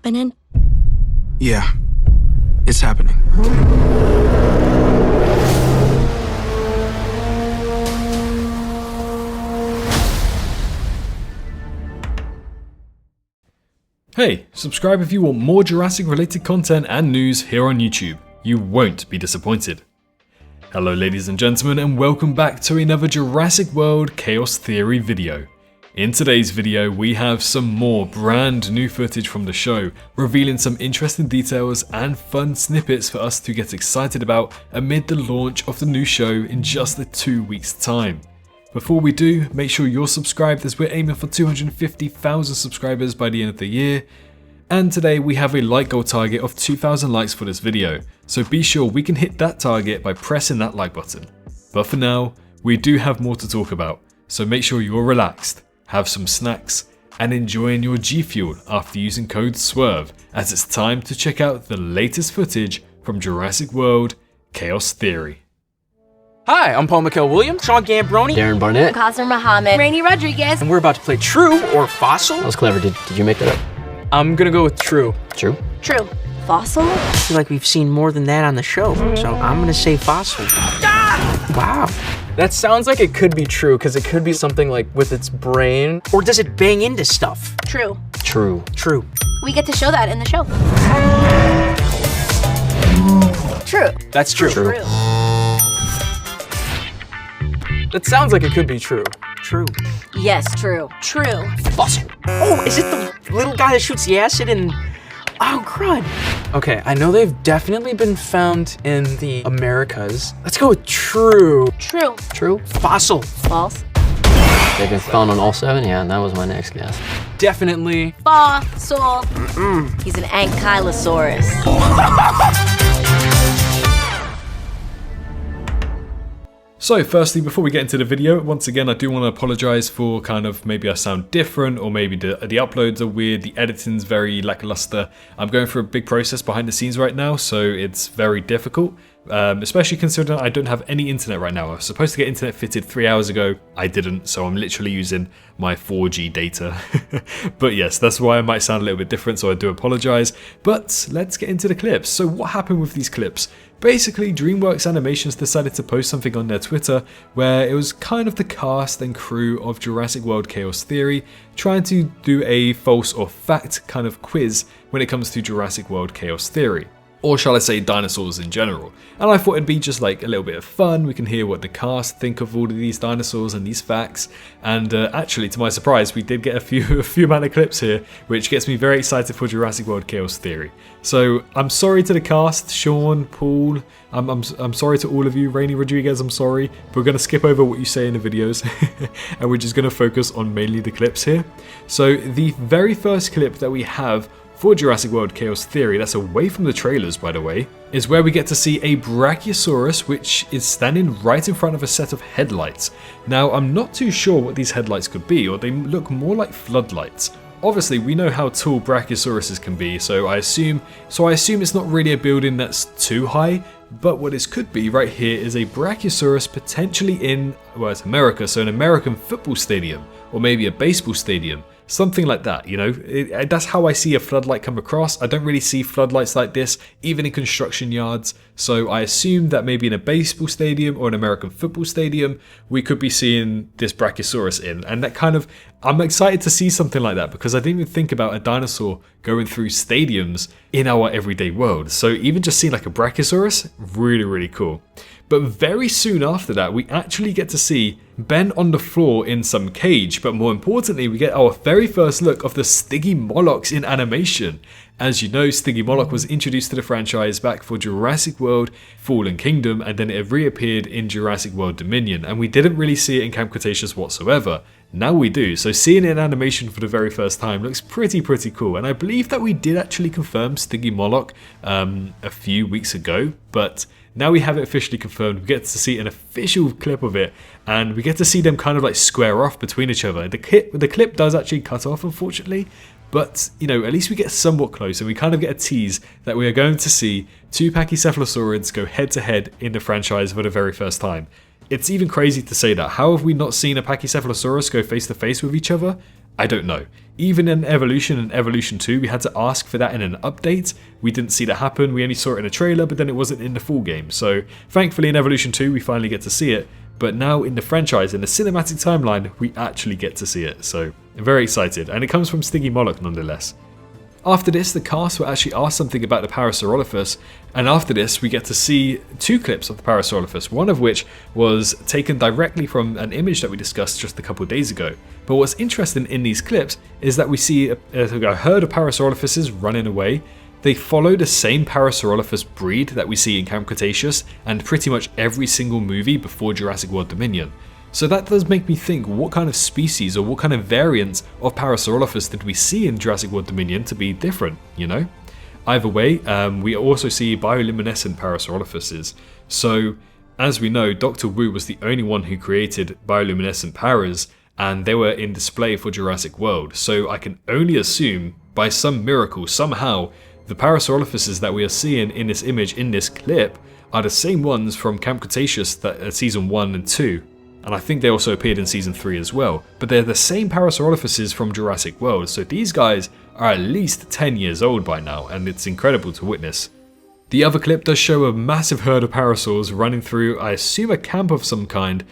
happening? Yeah, it's happening. Hey, subscribe if you want more Jurassic related content and news here on YouTube. You won't be disappointed. Hello ladies and gentlemen, and welcome back to another Jurassic World Chaos Theory video. In today's video we have some more brand new footage from the show, revealing some interesting details and fun snippets for us to get excited about amid the launch of the new show in just 2 weeks time. Before we do, make sure you're subscribed as we're aiming for 250,000 subscribers by the end of the year. And today we have a like goal target of 2,000 likes for this video, so be sure we can hit that target by pressing that like button. But for now, we do have more to talk about, so make sure you're relaxed, have some snacks, and enjoying your G Fuel after using code SWRVE, as it's time to check out the latest footage from Jurassic World Chaos Theory. Hi, I'm Paul McKell-Williams, Sean Gambroni, Darren Barnett, Qasser Muhammad, Rainey Rodriguez, and we're about to play True or Fossil. That was clever. Did you make that up? I'm gonna go with True. True? True. Fossil? I feel like we've seen more than that on the show, so I'm gonna say fossil. Wow. That sounds like it could be true, because it could be something like with its brain. Or does it bang into stuff? True. True. True. We get to show that in the show. True. That's true. True. That sounds like it could be true. True. Yes, true. True. Fossil. Oh, is it the little guy that shoots the acid in... Oh, crud. Okay, I know they've definitely been found in the Americas. Let's go with true. True. True? Fossil. False. They've been found on all 7? Yeah, that was my next guess. Definitely. Fossil. He's an ankylosaurus. So firstly, before we get into the video, once again I do want to apologise for kind of maybe I sound different, or maybe the uploads are weird, the editing's very lackluster. I'm going through a big process behind the scenes right now, so it's very difficult. Especially considering I don't have any internet right now. I was supposed to get internet fitted 3 hours ago, I didn't, so I'm literally using my 4G data. But yes, that's why I might sound a little bit different, so I do apologise. But let's get into the clips. So what happened with these clips? Basically, DreamWorks Animations decided to post something on their Twitter where it was kind of the cast and crew of Jurassic World Chaos Theory trying to do a false or fact kind of quiz when it comes to Jurassic World Chaos Theory. Or shall I say dinosaurs in general. And I thought it'd be just like a little bit of fun, we can hear what the cast think of all of these dinosaurs and these facts. And actually, to my surprise, we did get a few amount of clips here, which gets me very excited for Jurassic World Chaos Theory. So I'm sorry to the cast, Sean, Paul, I'm sorry to all of you, Rainey Rodriguez, I'm sorry. But we're going to skip over what you say in the videos, and we're just going to focus on mainly the clips here. So the very first clip that we have for Jurassic World Chaos Theory, that's away from the trailers by the way, is where we get to see a Brachiosaurus which is standing right in front of a set of headlights. Now I'm not too sure what these headlights could be, or they look more like floodlights. Obviously we know how tall Brachiosauruses can be, so I assume it's not really a building that's too high, but what this could be right here is a Brachiosaurus potentially in, well, it's America, so an American football stadium, or maybe a baseball stadium. Something like that, you know, that's how I see a floodlight come across. I don't really see floodlights like this, even in construction yards. So I assume that maybe in a baseball stadium or an American football stadium, we could be seeing this Brachiosaurus in. And that kind of, I'm excited to see something like that because I didn't even think about a dinosaur going through stadiums in our everyday world. So even just seeing like a Brachiosaurus, really, really cool. But very soon after that, we actually get to see Ben on the floor in some cage, but more importantly, we get our very first look of the STYGIMOLOCHs in animation. As you know, STYGIMOLOCH was introduced to the franchise back for Jurassic World Fallen Kingdom, and then it reappeared in Jurassic World Dominion, and we didn't really see it in Camp Cretaceous whatsoever. Now we do, so seeing it in animation for the very first time looks pretty cool, and I believe that we did actually confirm STYGIMOLOCH a few weeks ago, but now we have it officially confirmed. We get to see an official clip of it, and we get to see them kind of like square off between each other. The clip does actually cut off, unfortunately, but you know, at least we get somewhat close, and we kind of get a tease that we are going to see two Pachycephalosaurids go head to head in the franchise for the very first time. It's even crazy to say that. How have we not seen a Pachycephalosaurus go face to face with each other? I don't know. Even in Evolution and Evolution 2, we had to ask for that in an update. We didn't see that happen. We only saw it in a trailer, but then it wasn't in the full game. So thankfully in Evolution 2, we finally get to see it. But now in the franchise, in the cinematic timeline, we actually get to see it. So I'm very excited. And it comes from STYGIMOLOCH nonetheless. After this, the cast will actually ask something about the Parasaurolophus, and after this we get to see 2 clips of the Parasaurolophus, one of which was taken directly from an image that we discussed just a couple of days ago. But what's interesting in these clips is that we see a herd of Parasaurolophuses running away. They follow the same Parasaurolophus breed that we see in Camp Cretaceous and pretty much every single movie before Jurassic World Dominion. So that does make me think, what kind of species or what kind of variants of Parasaurolophus did we see in Jurassic World Dominion to be different, you know? Either way, we also see bioluminescent Parasaurolophuses. So, as we know, Dr. Wu was the only one who created bioluminescent paras, and they were in display for Jurassic World. So I can only assume, by some miracle, somehow, the Parasaurolophuses that we are seeing in this image, in this clip, are the same ones from Camp Cretaceous that Season 1 and 2. And I think they also appeared in Season 3 as well. But they're the same Parasaurolophuses from Jurassic World, so these guys are at least 10 years old by now, and it's incredible to witness. The other clip does show a massive herd of parasaurs running through, I assume, a camp of some kind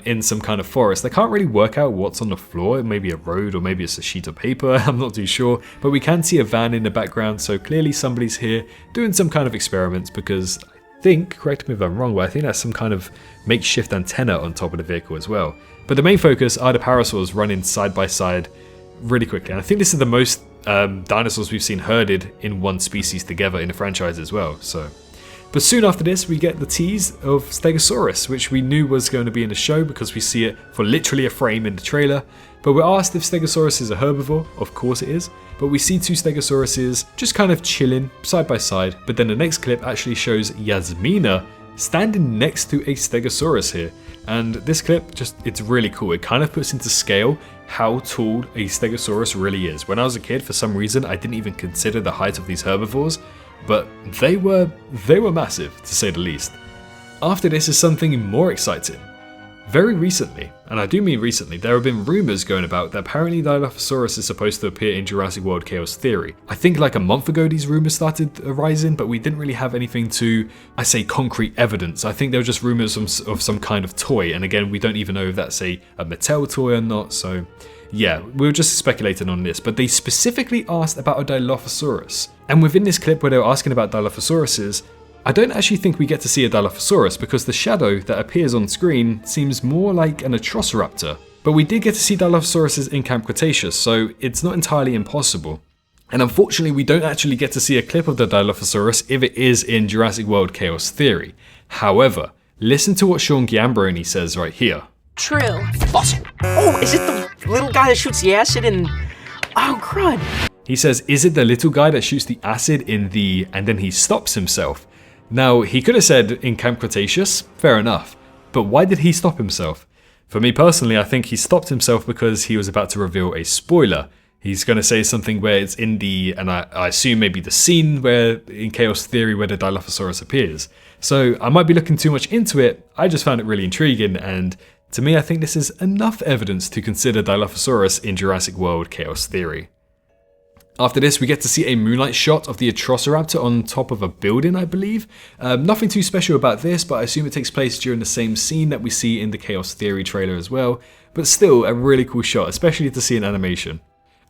in some kind of forest. I can't really work out what's on the floor. It may be a road or maybe it's a sheet of paper, I'm not too sure. But we can see a van in the background, so clearly somebody's here doing some kind of experiments, because I think, correct me if I'm wrong, but I think that's some kind of makeshift antenna on top of the vehicle as well. But the main focus are the parasaurs running side by side really quickly. And I think this is the most dinosaurs we've seen herded in one species together in the franchise as well. But soon after this, we get the tease of Stegosaurus, which we knew was going to be in the show because we see it for literally a frame in the trailer. But we're asked if Stegosaurus is a herbivore. Of course it is. But we see 2 Stegosauruses just kind of chilling side by side. But then the next clip actually shows Yasmina standing next to a Stegosaurus here. And this clip, it's really cool. It kind of puts into scale how tall a Stegosaurus really is. When I was a kid, for some reason, I didn't even consider the height of these herbivores, but they were massive, to say the least. After this is something more exciting. Very recently, and I do mean recently, there have been rumours going about that apparently Dilophosaurus is supposed to appear in Jurassic World Chaos Theory. I think like a month ago these rumours started arising, but we didn't really have anything to, I say, concrete evidence. I think they were just rumours of some kind of toy, and again, we don't even know if that's a Mattel toy or not, so yeah, we were just speculating on this, but they specifically asked about a Dilophosaurus. And within this clip where they were asking about Dilophosauruses, I don't actually think we get to see a Dilophosaurus because the shadow that appears on screen seems more like an Atrociraptor. But we did get to see Dilophosauruses in Camp Cretaceous, so it's not entirely impossible. And unfortunately, we don't actually get to see a clip of the Dilophosaurus if it is in Jurassic World Chaos Theory. However, listen to what Sean Giambroni says right here. True. Fossil. Oh, is it the little guy that shoots the acid in... Oh, crud. He says, is it the little guy that shoots the acid in the... and then he stops himself? Now, he could have said in Camp Cretaceous, fair enough, but why did he stop himself? For me personally, I think he stopped himself because he was about to reveal a spoiler. He's going to say something where it's in the, and I assume maybe the scene where, in Chaos Theory, where the Dilophosaurus appears. So I might be looking too much into it, I just found it really intriguing, and to me I think this is enough evidence to consider Dilophosaurus in Jurassic World Chaos Theory. After this, we get to see a moonlight shot of the Atrociraptor on top of a building, I believe. Nothing too special about this, but I assume it takes place during the same scene that we see in the Chaos Theory trailer as well. But still, a really cool shot, especially to see in animation.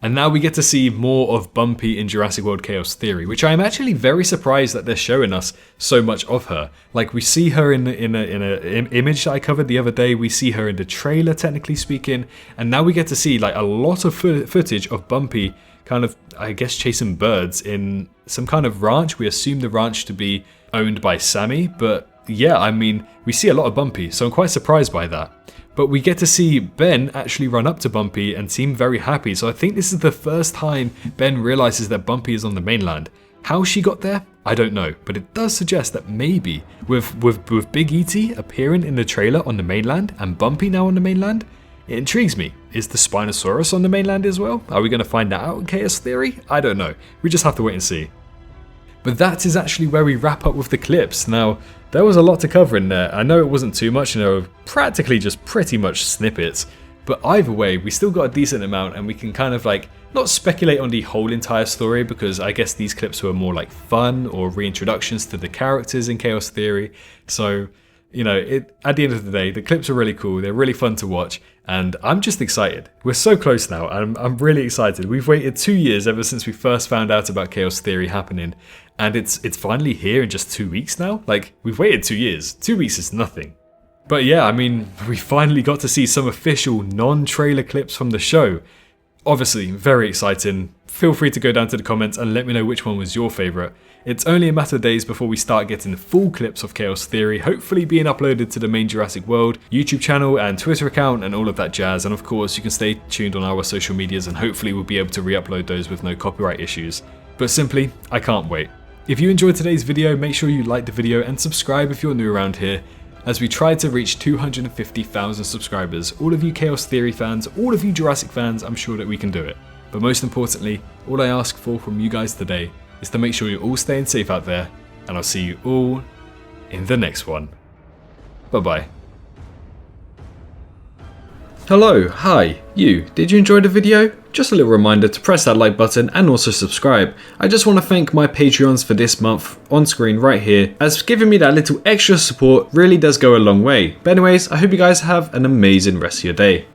And now we get to see more of Bumpy in Jurassic World Chaos Theory, which I am actually very surprised that they're showing us so much of her. Like, we see her in an image that I covered the other day, we see her in the trailer, technically speaking, and now we get to see like a lot of footage of Bumpy kind of, I guess, chasing birds in some kind of ranch. We assume the ranch to be owned by Sammy, but yeah, I mean, we see a lot of Bumpy, so I'm quite surprised by that. But we get to see Ben actually run up to Bumpy and seem very happy, so I think this is the first time Ben realizes that Bumpy is on the mainland. How she got there, I don't know, but it does suggest that maybe with Big E.T. appearing in the trailer on the mainland and Bumpy now on the mainland, it intrigues me. Is the Spinosaurus on the mainland as well? Are we going to find that out in Chaos Theory? I don't know. We just have to wait and see. But that is actually where we wrap up with the clips. Now, there was a lot to cover in there. I know it wasn't too much, practically just pretty much snippets. But either way, we still got a decent amount, and we can kind of like not speculate on the whole entire story, because I guess these clips were more like fun or reintroductions to the characters in Chaos Theory. So, you know, at the end of the day, the clips are really cool, they're really fun to watch, and I'm just excited. We're so close now, I'm really excited. We've waited 2 years ever since we first found out about Chaos Theory happening, and it's finally here in just 2 weeks now. Like, we've waited 2 years. 2 weeks is nothing. But yeah, I mean, we finally got to see some official non-trailer clips from the show. Obviously, very exciting. Feel free to go down to the comments and let me know which one was your favourite. It's only a matter of days before we start getting full clips of Chaos Theory, hopefully being uploaded to the main Jurassic World YouTube channel and Twitter account and all of that jazz. And of course, you can stay tuned on our social medias, and hopefully we'll be able to re-upload those with no copyright issues. But simply, I can't wait. If you enjoyed today's video, make sure you like the video and subscribe if you're new around here, as we try to reach 250,000 subscribers. All of you Chaos Theory fans, all of you Jurassic fans, I'm sure that we can do it. But most importantly, all I ask for from you guys today is to make sure you're all staying safe out there, and I'll see you all in the next one. Bye bye. Hello, hi, you. Did you enjoy the video? Just a little reminder to press that like button and also subscribe. I just want to thank my Patreons for this month on screen right here, as giving me that little extra support really does go a long way. But anyways, I hope you guys have an amazing rest of your day.